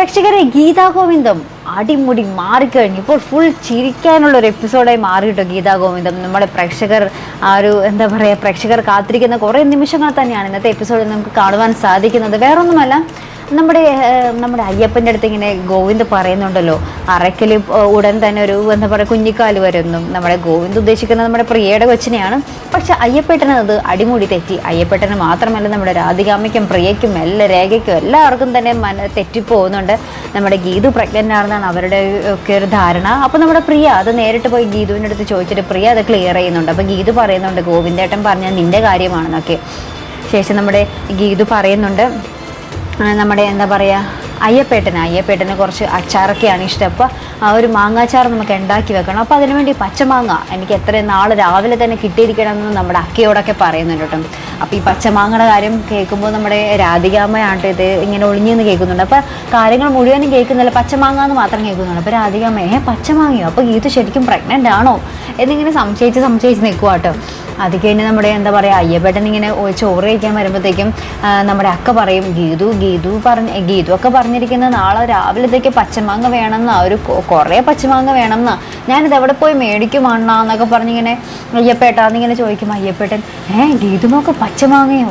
പ്രേക്ഷകരെ, ഗീതാ ഗോവിന്ദം അടിമുടി മാറിക്കഴിഞ്ഞു. ഇപ്പോൾ ഫുൾ ചിരിക്കാനുള്ളൊരു എപ്പിസോഡായി മാറിയിട്ടോ ഗീതാ ഗോവിന്ദം. നമ്മുടെ പ്രേക്ഷകർ എന്താ പറയുക, പ്രേക്ഷകർ കാത്തിരിക്കുന്ന കുറേ നിമിഷങ്ങൾ തന്നെയാണ് ഇന്നത്തെ എപ്പിസോഡിൽ നമുക്ക് കാണുവാൻ സാധിക്കുന്നത്. വേറൊന്നുമല്ല, നമ്മുടെ അയ്യപ്പൻ്റെ അടുത്ത് ഇങ്ങനെ ഗോവിന്ദ് പറയുന്നുണ്ടല്ലോ, അറയ്ക്കൽ ഉടൻ തന്നെ ഒരു എന്താ പറയുക കുഞ്ഞിക്കാല് വരുന്നു. നമ്മുടെ ഗോവിന്ദ് ഉദ്ദേശിക്കുന്നത് നമ്മുടെ പ്രിയയുടെ കൊച്ചിനെയാണ്. പക്ഷെ അയ്യപ്പേട്ടന് അത് അടിമുടി തെറ്റി. അയ്യപ്പേട്ടന് മാത്രമല്ല, നമ്മുടെ രാധികാമ്മയ്ക്കും പ്രിയയ്ക്കും രേഖയ്ക്കും എല്ലാവർക്കും തന്നെ തെറ്റിപ്പോകുന്നുണ്ട്. നമ്മുടെ ഗീതു പ്രഗ്നൻ്റ് ആണെന്നാണ് അവരുടെ ഒക്കെ ഒരു ധാരണ. അപ്പോൾ നമ്മുടെ പ്രിയ അത് നേരിട്ട് പോയി ഗീതുവിൻ്റെ അടുത്ത് ചോദിച്ചിട്ട് പ്രിയ അത് ക്ലിയർ ചെയ്യുന്നുണ്ട്. അപ്പോൾ ഗീതു പറയുന്നുണ്ട് ഗോവിന്ദേട്ടൻ പറഞ്ഞാൽ നിൻ്റെ കാര്യമാണെന്നൊക്കെ. ശേഷം നമ്മുടെ ഗീതു പറയുന്നുണ്ട് നമ്മുടെ എന്താ പറയുക അയ്യപ്പേട്ടന് കുറച്ച് അച്ചാറൊക്കെയാണ് ഇഷ്ടം. അപ്പോൾ ആ ഒരു മാങ്ങാച്ചാർ നമുക്ക് ഉണ്ടാക്കി വെക്കണം. അപ്പോൾ അതിനുവേണ്ടി പച്ചമാങ്ങ എനിക്ക് എത്രയും നാളെ രാവിലെ തന്നെ കിട്ടിയിരിക്കണമെന്ന് നമ്മുടെ അക്കയോടൊക്കെ പറയുന്നുണ്ട് കേട്ടോ. അപ്പോൾ ഈ പച്ചമാങ്ങയുടെ കാര്യം കേൾക്കുമ്പോൾ നമ്മുടെ രാധികാമ്മയാണ് ഇത് ഇങ്ങനെ ഒളിഞ്ഞെന്ന് കേൾക്കുന്നുണ്ട്. അപ്പോൾ കാര്യങ്ങൾ മുഴുവനും കേൾക്കുന്നില്ല, പച്ചമാങ്ങ എന്ന് മാത്രം കേൾക്കുന്നുണ്ട്. അപ്പോൾ രാധികാമ്മ പച്ചമാങ്ങയോ, അപ്പോൾ ഇത് ശരിക്കും പ്രഗ്നൻ്റ് ആണോ എന്നിങ്ങനെ സംശയിച്ച് നിൽക്കുക കേട്ടോ. അത് കഴിഞ്ഞ് നമ്മുടെ എന്താ പറയുക അയ്യപ്പേട്ടൻ ഇങ്ങനെ ചോറ് കഴിക്കാൻ വരുമ്പോഴത്തേക്കും നമ്മുടെ അക്ക പറയും ഗീതു ഒക്കെ പറഞ്ഞിരിക്കുന്നത് നാളെ രാവിലത്തേക്ക് പച്ചമാങ്ങ വേണമെന്നാ, ഒരു കുറേ പച്ചമാങ്ങ വേണമെന്നാ, ഞാനിത് എവിടെ പോയി മേടിക്കുമാണെന്നൊക്കെ പറഞ്ഞിങ്ങനെ അയ്യപ്പേട്ടാന്നിങ്ങനെ ചോദിക്കും. അയ്യപ്പേട്ടൻ ഗീതുമൊക്കെ പച്ചമാങ്ങയോ,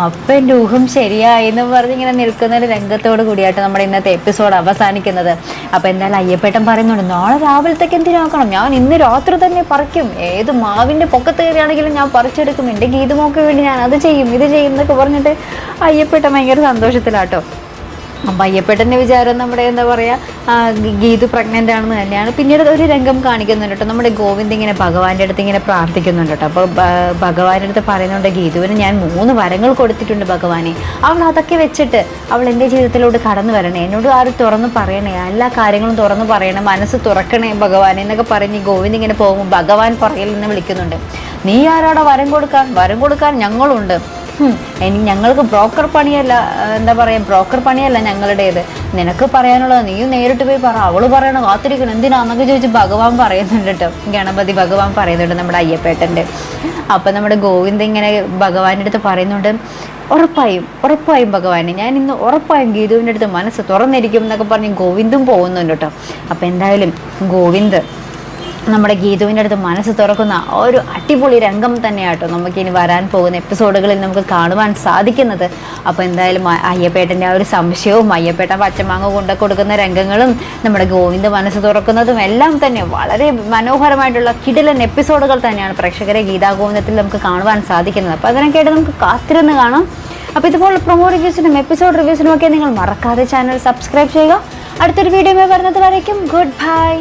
അപ്പം എൻ്റെ ഊഹം ശരിയായി എന്ന് പറഞ്ഞിങ്ങനെ നിൽക്കുന്ന ഒരു രംഗത്തോട് കൂടിയായിട്ട് നമ്മുടെ ഇന്നത്തെ എപ്പിസോഡ് അവസാനിക്കുന്നത്. അപ്പോൾ എന്തായാലും അയ്യപ്പേട്ടൻ പറയുന്നുണ്ട് നാളെ രാവിലത്തേക്ക് എന്തിനാക്കണം, ഞാൻ ഇന്ന് രാത്രി തന്നെ പറിക്കും, ഏത് മാവിൻ്റെ പൊക്കത്ത് കയറിയാണെങ്കിലും ഞാൻ പറിച്ചെടുക്കും, എൻ്റെ ഗീതുമോക്ക് വേണ്ടി ഞാൻ അത് ചെയ്യും ഇത് ചെയ്യും എന്നൊക്കെ പറഞ്ഞിട്ട് അയ്യപ്പേട്ടൻ ഭയങ്കര സന്തോഷത്തിലാട്ടോ. അപ്പം അയ്യപ്പേട്ടൻ്റെ വിചാരം നമ്മുടെ എന്താ പറയുക ഗീതു പ്രഗ്നൻ്റ് ആണെന്ന് തന്നെയാണ്. പിന്നീട് ഒരു രംഗം കാണിക്കുന്നുണ്ട് കേട്ടോ. നമ്മുടെ ഗോവിന്ദ് ഇങ്ങനെ ഭഗവാന്റെ അടുത്ത് ഇങ്ങനെ പ്രാർത്ഥിക്കുന്നുണ്ട് കേട്ടോ. അപ്പോൾ ഭഗവാന്റെ അടുത്ത് പറയുന്നുണ്ട് ഗീതുവിന് ഞാൻ 3 വരങ്ങൾ കൊടുത്തിട്ടുണ്ട് ഭഗവാനെ, അവൾ അതൊക്കെ വെച്ചിട്ട് അവൾ എൻ്റെ ജീവിതത്തിലോട്ട് കടന്നു വരണേ, എന്നോട് ആരും തുറന്ന് പറയണേ, എല്ലാ കാര്യങ്ങളും തുറന്ന് പറയണേ, മനസ്സ് തുറക്കണേ ഭഗവാൻ എന്നൊക്കെ പറഞ്ഞ് ഗോവിന്ദ് ഇങ്ങനെ പോകുമ്പോൾ ഭഗവാൻ പുറകിൽ നിന്ന് വിളിക്കുന്നുണ്ട്, നീ ആരാടെ വരം കൊടുക്കാൻ ഞങ്ങളുണ്ട്, ഞങ്ങൾക്ക് ബ്രോക്കർ പണിയല്ല ഞങ്ങളുടേത്, നിനക്ക് പറയാനുള്ളത് നീയും നേരിട്ട് പോയി പറ, അവള് പറയണ കാത്തിരിക്കണം എന്തിനാന്നൊക്കെ ചോദിച്ച് ഭഗവാൻ പറയുന്നുണ്ട് കേട്ടോ. ഗണപതി ഭഗവാൻ പറയുന്നുണ്ട് നമ്മുടെ അയ്യപ്പേട്ടൻ്റെ. അപ്പം നമ്മുടെ ഗോവിന്ദ് ഇങ്ങനെ ഭഗവാന്റെ അടുത്ത് പറയുന്നുണ്ട് ഉറപ്പായും ഭഗവാനെ ഞാൻ ഇന്ന് ഉറപ്പായും ഗീതുവിൻ്റെ അടുത്ത് മനസ്സ് തുറന്നിരിക്കും എന്നൊക്കെ പറഞ്ഞ് ഗോവിന്ദും പോകുന്നുണ്ട് കേട്ടോ. അപ്പം എന്തായാലും ഗോവിന്ദ് നമ്മുടെ ഗീതുവിൻ്റെ അടുത്ത് മനസ്സ് തുറക്കുന്ന ഒരു അടിപൊളി രംഗം തന്നെയാട്ടോ നമുക്കിനി വരാൻ പോകുന്ന എപ്പിസോഡുകളിൽ നമുക്ക് കാണുവാൻ സാധിക്കുന്നത്. അപ്പോൾ എന്തായാലും അയ്യപ്പേട്ടൻ്റെ ആ ഒരു സംശയവും അയ്യപ്പേട്ടൻ പച്ചമാങ്ങ കൊടുക്കുന്ന രംഗങ്ങളും നമ്മുടെ ഗോവിന്ദ് മനസ്സ് തുറക്കുന്നതും എല്ലാം തന്നെ വളരെ മനോഹരമായിട്ടുള്ള കിടിലൻ എപ്പിസോഡുകൾ തന്നെയാണ് പ്രേക്ഷകരെ ഗീതാ ഗോവിന്ദത്തിൽ നമുക്ക് കാണുവാൻ സാധിക്കുന്നത്. അപ്പോൾ അതിനൊക്കെയായിട്ട് നമുക്ക് കാത്തിരുന്ന് കാണാം. അപ്പോൾ ഇതുപോലെ പ്രൊമോ റിവ്യൂസിനും എപ്പിസോഡ് റിവ്യൂസിനും ഒക്കെ നിങ്ങൾ മറക്കാതെ ചാനൽ സബ്സ്ക്രൈബ് ചെയ്യുക. അടുത്തൊരു വീഡിയോ വരുന്നത് വരയ്ക്കും ഗുഡ് ബൈ.